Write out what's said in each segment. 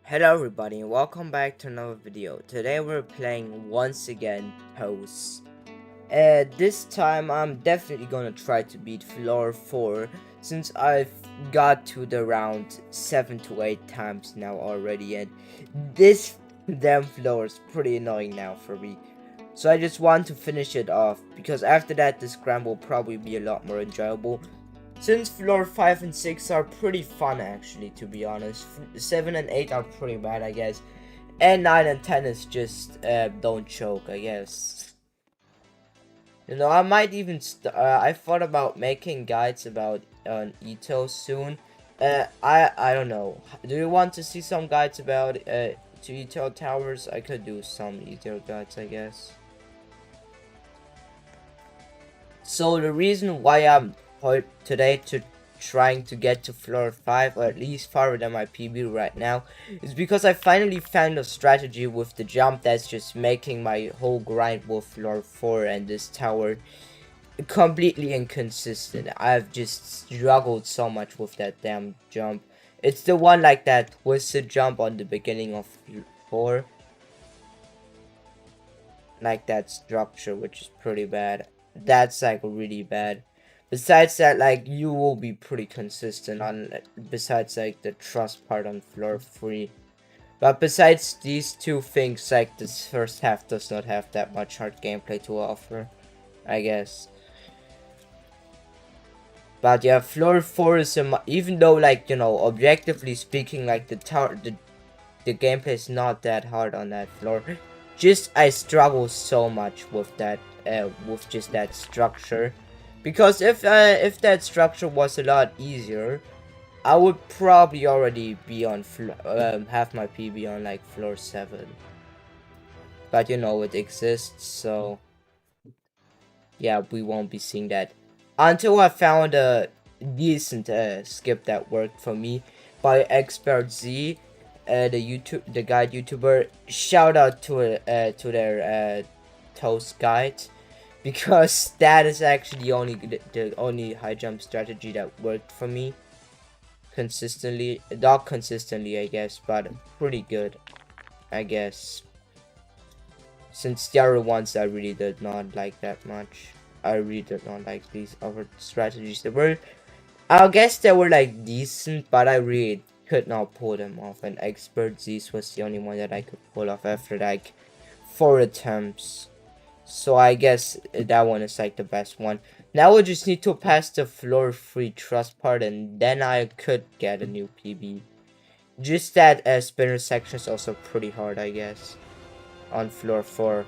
Hello everybody and welcome back to another video. Today we're playing once again Toast. This time I'm definitely gonna try to beat floor 4 since I've got to the round 7 to 8 times now already, and this damn floor is pretty annoying now for me. So I just want to finish it off because after that the scramble will probably be a lot more enjoyable. Since floor 5 and 6 are pretty fun actually, to be honest. 7 and 8 are pretty bad, I guess. And 9 and 10 is just, don't choke, I guess. You know, I might even, I thought about making guides about Ito soon. I don't know. Do you want to see some guides about, to Ito towers? I could do some Ito guides, I guess. So the reason why I'm today to trying to get to floor 5, or at least farther than my PB right now, is because I finally found a strategy with the jump that's just making my whole grind with floor 4 and this tower completely inconsistent. I've just struggled so much with that damn jump. It's the one like that twisted jump on the beginning of 4, like that structure, which is pretty bad. That's like really bad. Besides that, like, you will be pretty consistent on, besides like the trust part on floor 3. But besides these two things, like, this first half does not have that much hard gameplay to offer, I guess. But yeah, floor 4 is even though, like, you know, objectively speaking, like, the gameplay is not that hard on that floor. Just I struggle so much with that, with just that structure. Because if that structure was a lot easier, I would probably already be on have my PB on like floor 7. But you know, it exists, so yeah, we won't be seeing that until I found a decent skip that worked for me by Expert Z, the guide YouTuber. Shout out to their toast guide, because that is actually the only high jump strategy that worked for me consistently. Not consistently, I guess, but pretty good, I guess. Since the other ones I really did not like that much. I really did not like these other strategies. I guess they were like decent, but I really could not pull them off. And Expert Z's was the only one that I could pull off after like 4 attempts. So I guess that one is like the best one. Now we just need to pass the floor 3 trust part, and then I could get a new PB. Just that spinner section is also pretty hard, I guess, on floor 4.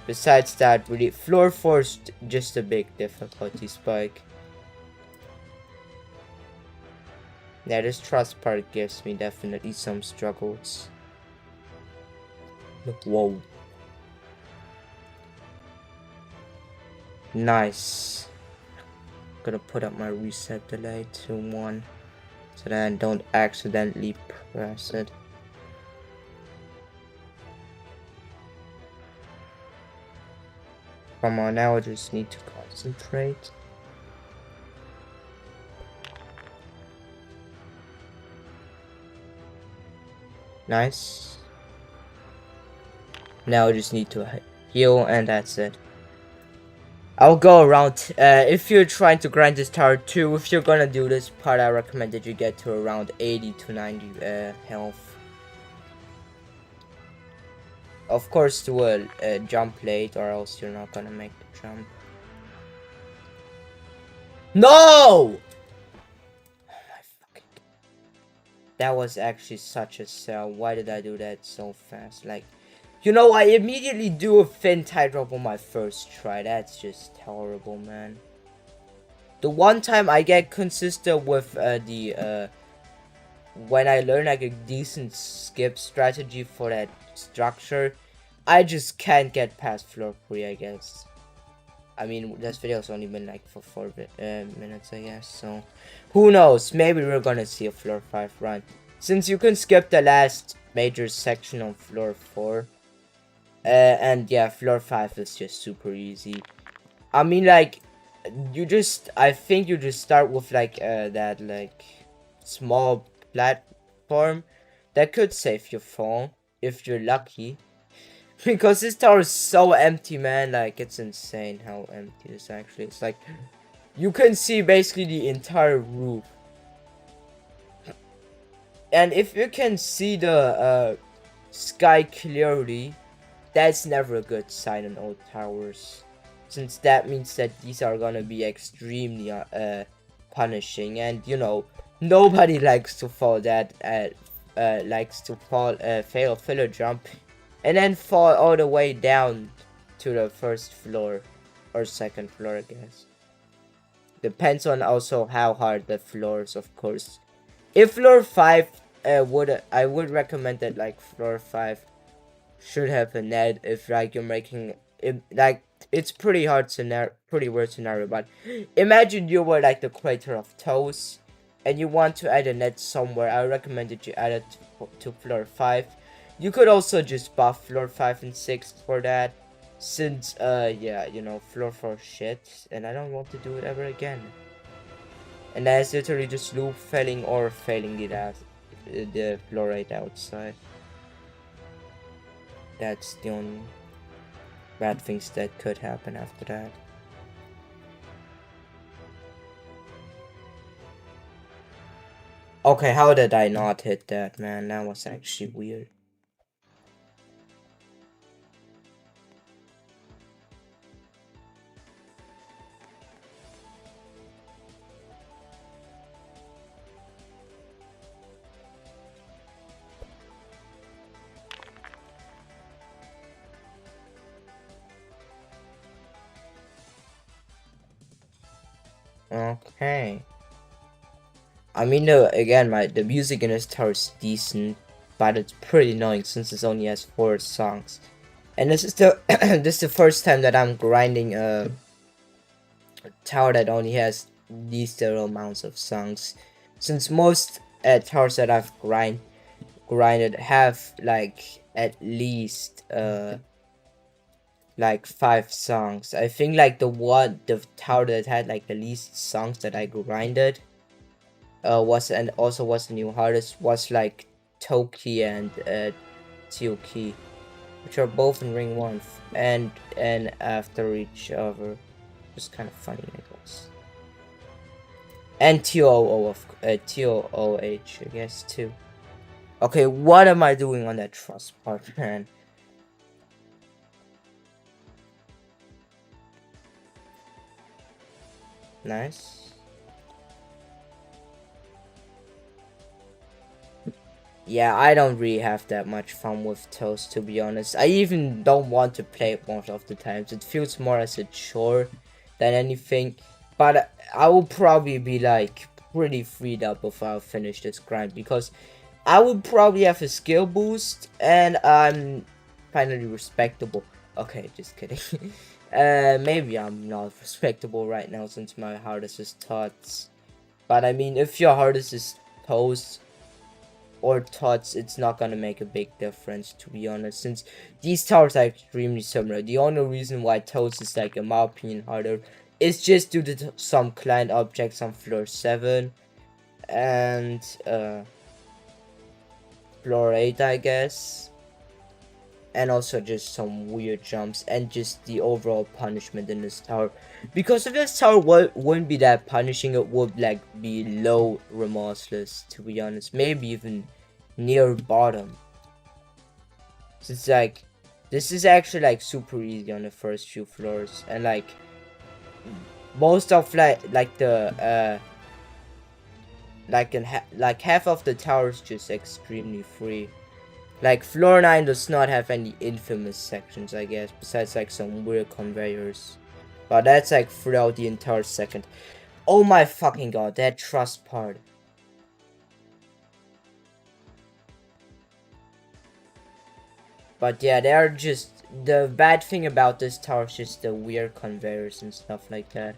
Besides that, really, floor 4 is just a big difficulty spike. Yeah, this trust part gives me definitely some struggles. Whoa. Nice. Gonna put up my reset delay to 1 so that I don't accidentally press it. Come on, now I just need to concentrate. Nice. Now I just need to heal, and that's it. I'll go around, if you're trying to grind this tower too, if you're gonna do this part, I recommend that you get to around 80 to 90 health. Of course, do a jump late, or else you're not gonna make the jump. No! That was actually such a sell. Why did I do that so fast? Like, you know, I immediately do a thin tightrope on my first try. That's just horrible, man. The one time I get consistent with when I learn like a decent skip strategy for that structure, I just can't get past floor 3, I guess. I mean, this video's only been like for 4 minutes, I guess, so who knows, maybe we're gonna see a floor 5 run. Since you can skip the last major section on floor 4, and yeah, floor 5 is just super easy. I mean, like, I think you just start with like, that like small platform that could save your phone if you're lucky. Because this tower is so empty, man. Like, it's insane how empty it is actually. It's like, you can see basically the entire roof. And if you can see the sky clearly, that's never a good sign on old towers. Since that means that these are gonna be extremely punishing. And, you know, nobody likes to fall that, fail filler jump. And then fall all the way down to the first floor. Or second floor, I guess. Depends on also how hard the floors, of course. If floor 5 I would recommend that like floor 5 should have a net if like you're making it, like it's pretty hard scenario, pretty weird scenario, but imagine you were like the creator of Toes and you want to add a net somewhere. I recommend that you add it to floor 5. You could also just buff floor 5 and 6 for that, since yeah, you know, floor 4 shit and I don't want to do it ever again. And that's literally just loop failing or failing the floor right outside. That's the only bad things that could happen after that. Okay, how did I not hit that, man? That was actually weird. Okay. I mean, again, the music in this tower is decent, but it's pretty annoying since it only has 4 songs. And this is the this is the first time that I'm grinding a tower that only has these little amounts of songs. Since most towers that I've grinded have like at least like 5 songs. I think like the tower that had like the least songs that I grinded was the new hardest was like Toki and Tioki, which are both in ring 1 and after each other. Just kind of funny, I guess. And TOOH, I guess too. Okay, what am I doing on that trust part, man? Nice. Yeah, I don't really have that much fun with Toast, to be honest. I even don't want to play it most of the times. It feels more as a chore than anything. But I will probably be like pretty freed up if I finish this grind, because I would probably have a skill boost and I'm finally respectable. Okay, just kidding. Maybe I'm not respectable right now since my hardest is Tots. But I mean, if your hardest is Toast or Tots, it's not gonna make a big difference, to be honest, since these towers are extremely similar. The only reason why Tots is like, in my opinion, harder is just due to some client objects on floor 7 and floor 8, I guess, and also just some weird jumps and just the overall punishment in this tower. Because if this tower wouldn't be that punishing, it would like be low remorseless, to be honest, maybe even near bottom. Since like this is actually like super easy on the first few floors, and like most of like the like half of the tower is just extremely free. Like floor 9 does not have any infamous sections, I guess, besides like some weird conveyors. But that's like throughout the entire second. Oh my fucking god, that trust part. But yeah, they're just, the bad thing about this tower is just the weird conveyors and stuff like that.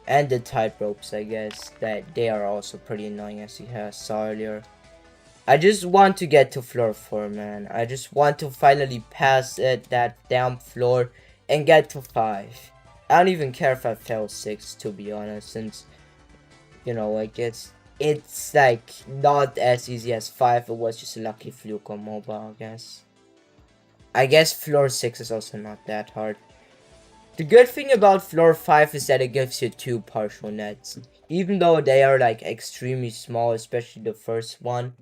And the tight ropes, I guess, that they are also pretty annoying, as you saw earlier. I just want to get to floor 4, man. I just want to finally pass that damn floor and get to 5. I don't even care if I fail 6, to be honest, since, you know, I guess it's like not as easy as 5. It was just a lucky fluke on mobile, I guess. I guess floor 6 is also not that hard. The good thing about floor 5 is that it gives you 2 partial nets. Even though they are like extremely small, especially the first one,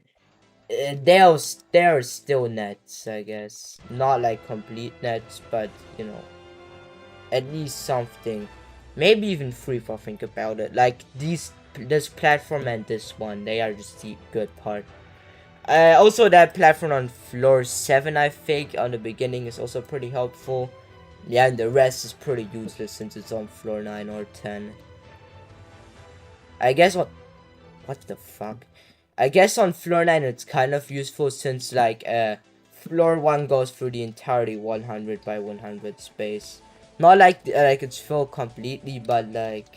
they're still nets, I guess. Not like complete nets, but you know, at least something. Maybe even 3 if I think about it. Like this platform and this one, they are just the good part. Also that platform on floor 7, I think, on the beginning is also pretty helpful. Yeah, and the rest is pretty useless since it's on floor 9 or 10. I guess what the fuck? I guess on floor 9 it's kind of useful since like floor 1 goes through the entirety 100 by 100 space. Not like it's filled completely, but like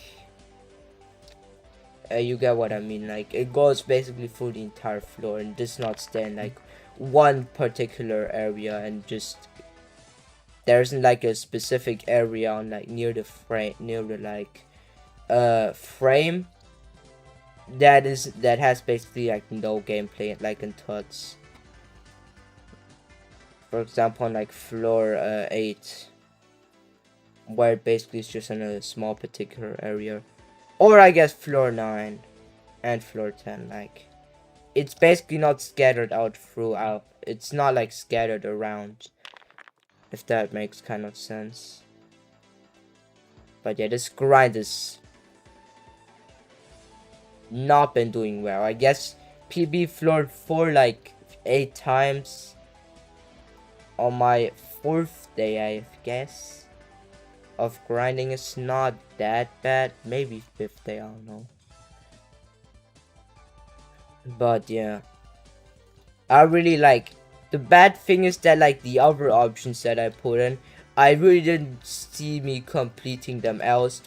you get what I mean. Like it goes basically through the entire floor and does not stay in like one particular area, and just there isn't like a specific area on like near the frame, near the like frame that has basically like no gameplay like in Tuts. For example, on like floor 8, where it basically is just in a small particular area, or I guess floor 9 and floor 10. Like it's basically not scattered out throughout. It's not like scattered around, if that makes kind of sense. But yeah, this grind is not been doing well. I guess PB floored 4 like 8 times on my 4th day, I guess, of grinding. Is not that bad. Maybe 5th day, I don't know. But yeah, I really like. The bad thing is that like the other options that I put in, I really didn't see me completing them else.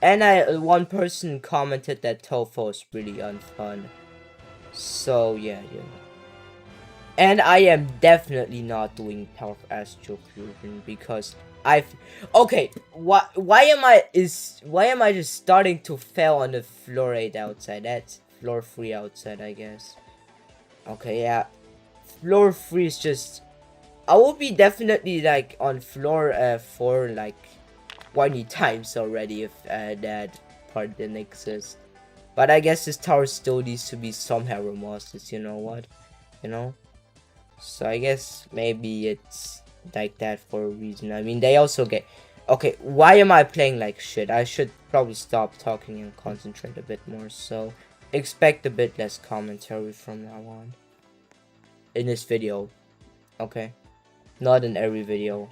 And one person commented that Tofu is really unfun. So yeah. And I am definitely not doing Power of Astral Fusion because okay, why am I just starting to fail on the floor 8 outside? That's floor 3 outside, I guess. Okay, yeah. Floor 3 is just, I will be definitely like on floor 4 like 20 times already if that part didn't exist. But I guess this tower still needs to be somehow remastered, you know what? You know? So I guess maybe it's like that for a reason. I mean, they also get... Okay, why am I playing like shit? I should probably stop talking and concentrate a bit more. So expect a bit less commentary from now on. In this video. Okay? Not in every video.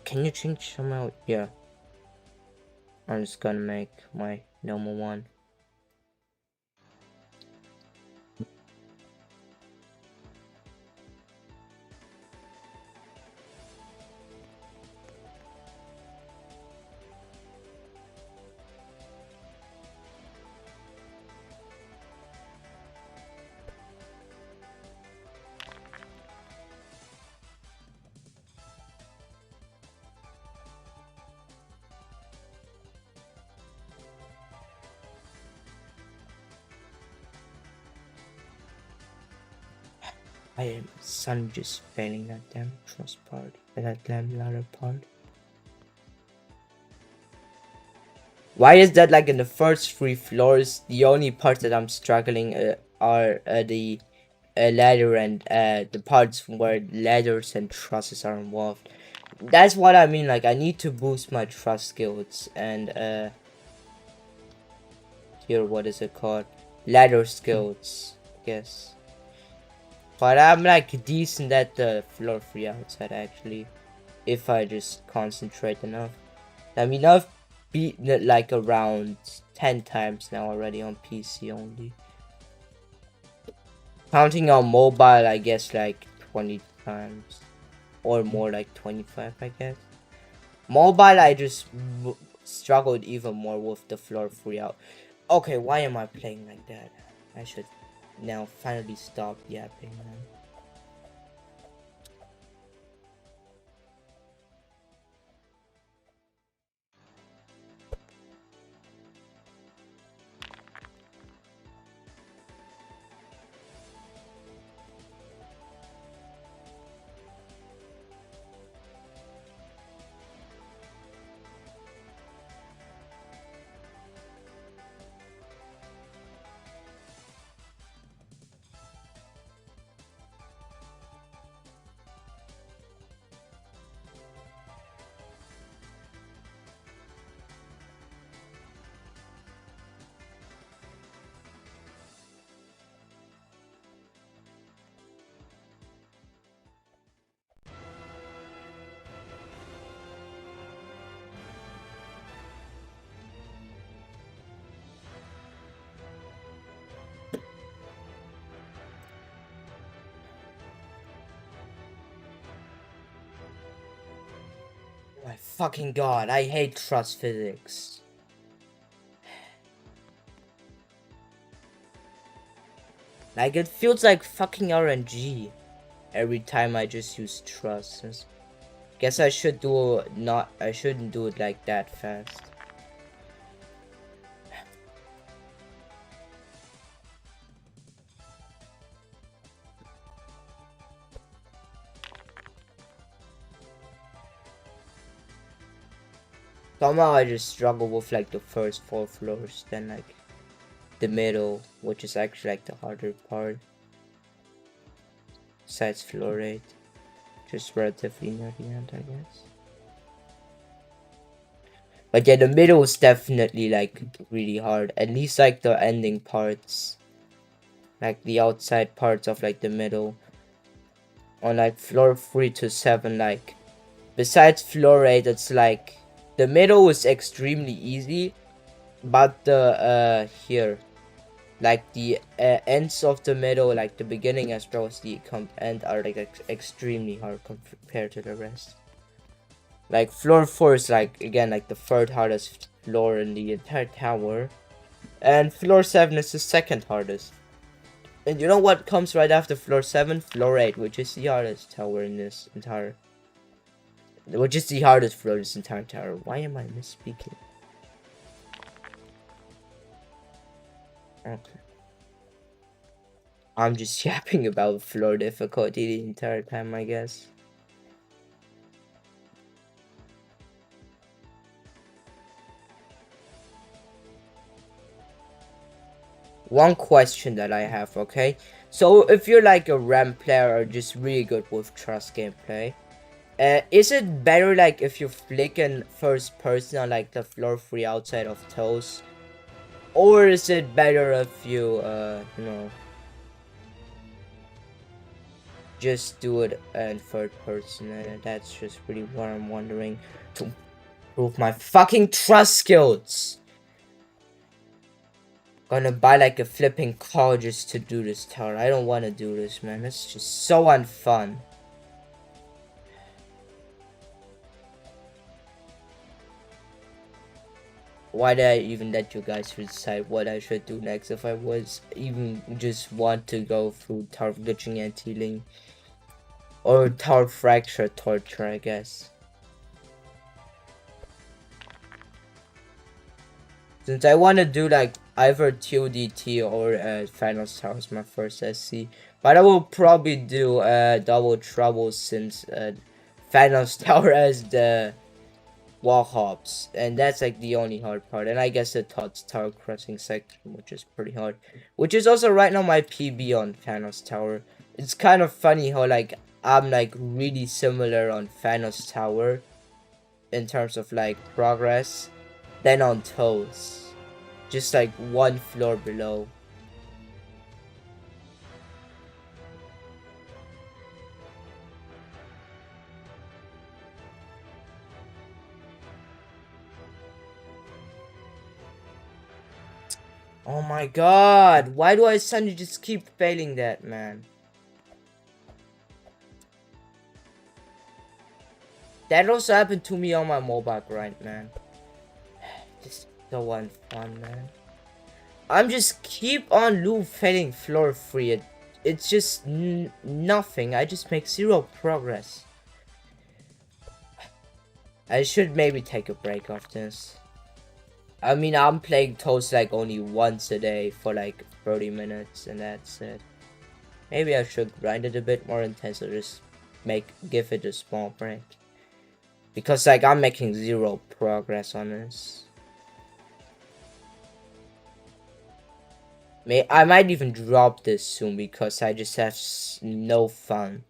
Can you change somehow? Yeah. I'm just gonna make my normal one. I am son just failing that damn trust part, that damn ladder part. Why is that like in the first 3 floors, the only parts that I'm struggling are the ladder and the parts where ladders and trusses are involved. That's what I mean, like I need to boost my trust skills and here, what is it called? Ladder skills, I guess. But I'm like decent at the floor 3 outside actually, if I just concentrate enough. I mean, I've beaten it like around 10 times now already on PC only. Counting on mobile, I guess like 20 times. Or more, like 25, I guess. Mobile, I just struggled even more with the floor 3 out. Okay, why am I playing like that? I should now finally stop yapping, man. fucking god, I hate trust physics. Like, it feels like fucking RNG every time I just use trust. Guess I should do not. I shouldn't do it like that fast. Somehow I just struggle with like the first 4 floors, then like the middle, which is actually like the harder part. Besides floor 8, just relatively near the end, I guess. But yeah, the middle is definitely like really hard. At least like the ending parts, like the outside parts of like the middle. On like floor 3 to 7, like besides floor 8, it's like the middle is extremely easy, but the here, like the ends of the middle, like the beginning as well as the end, are like extremely hard compared to the rest. Like floor 4 is like again like the third hardest floor in the entire tower, and floor 7 is the second hardest. And you know what comes right after floor 7? Floor 8, which is the hardest tower in this entire... Which is the hardest floor in this entire tower. Why am I misspeaking? Okay. I'm just yapping about floor difficulty the entire time, I guess. One question that I have, okay? So if you're like a RAM player or just really good with trust gameplay, is it better like if you flick in first person on like the floor 3 outside of toes? Or is it better if you, you know, just do it in third person? That's just really what I'm wondering to prove my fucking trust skills. Gonna buy like a flipping car just to do this tower. I don't want to do this, man. It's just so unfun. Why did I even let you guys decide what I should do next if I was even just want to go through tower glitching and healing? Or tower fracture torture, I guess. Since I want to do like either TODT or Finals Tower as my first SC. But I will probably do Double Trouble since Finals Tower as the wall hops. And that's like the only hard part. And I guess the Tots Tower crossing section, which is pretty hard. Which is also right now my PB on Finals Tower. It's kind of funny how like I'm like really similar on Finals Tower in terms of like progress than on Toes. Just like one floor below. Oh my god, why do I suddenly just keep failing that, man? That also happened to me on my mobile grind, man. Just so unfun, man. I'm just keep on loop failing floor 3. It's just nothing. I just make 0 progress. I should maybe take a break off this. I mean, I'm playing Toast like only once a day for like 30 minutes and that's it. Maybe I should grind it a bit more intense or just give it a small break. Because like I'm making 0 progress on this. I might even drop this soon because I just have no fun.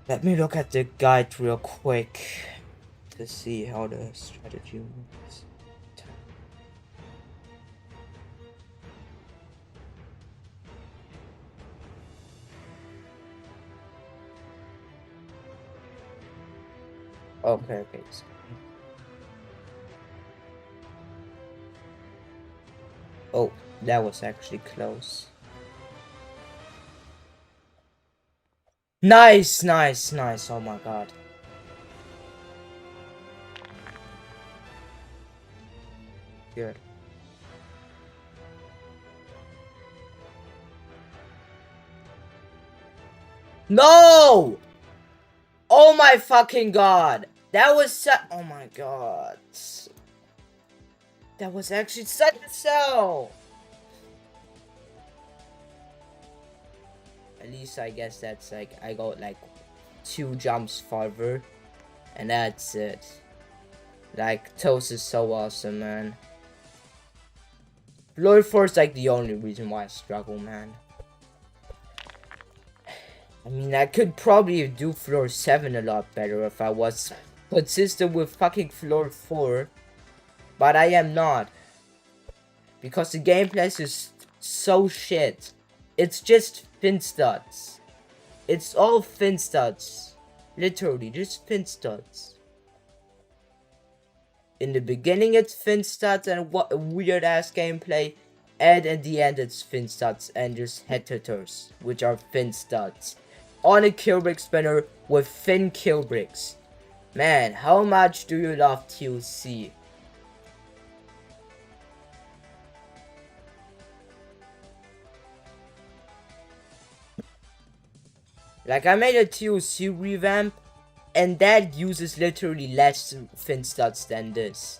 Let me look at the guide real quick to see how the strategy works. Okay. Oh, that was actually close. Nice. Oh my god. Good. No! Oh my fucking god. That was oh my god. That was actually such a sell. At least I guess that's like, I got like 2 jumps farther. And that's it. Like, Toast is so awesome, man. Floor 4 is like the only reason why I struggle, man. I mean, I could probably do floor 7 a lot better if I was consistent with fucking floor 4. But I am not. Because the gameplay is so shit. It's just fin stats. It's all fin stats. Literally, just fin stats. In the beginning it's fin stats and what weird ass gameplay. And in the end it's fin stats and just head hitters, which are fin stats. On a kill brick spinner with fin kill bricks. Man, how much do you love TOC? Like, I made a TOC revamp, and that uses literally less fin stats than this.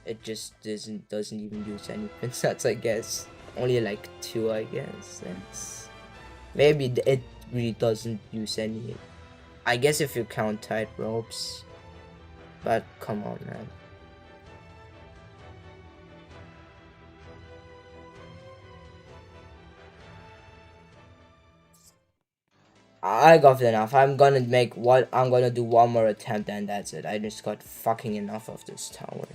It just doesn't even use any fin stats, I guess. Only like 2, I guess. That's... Maybe it really doesn't use any. I guess if you count tight ropes. But come on, man. I got enough. I'm gonna do one more attempt and that's it. I just got fucking enough of this tower.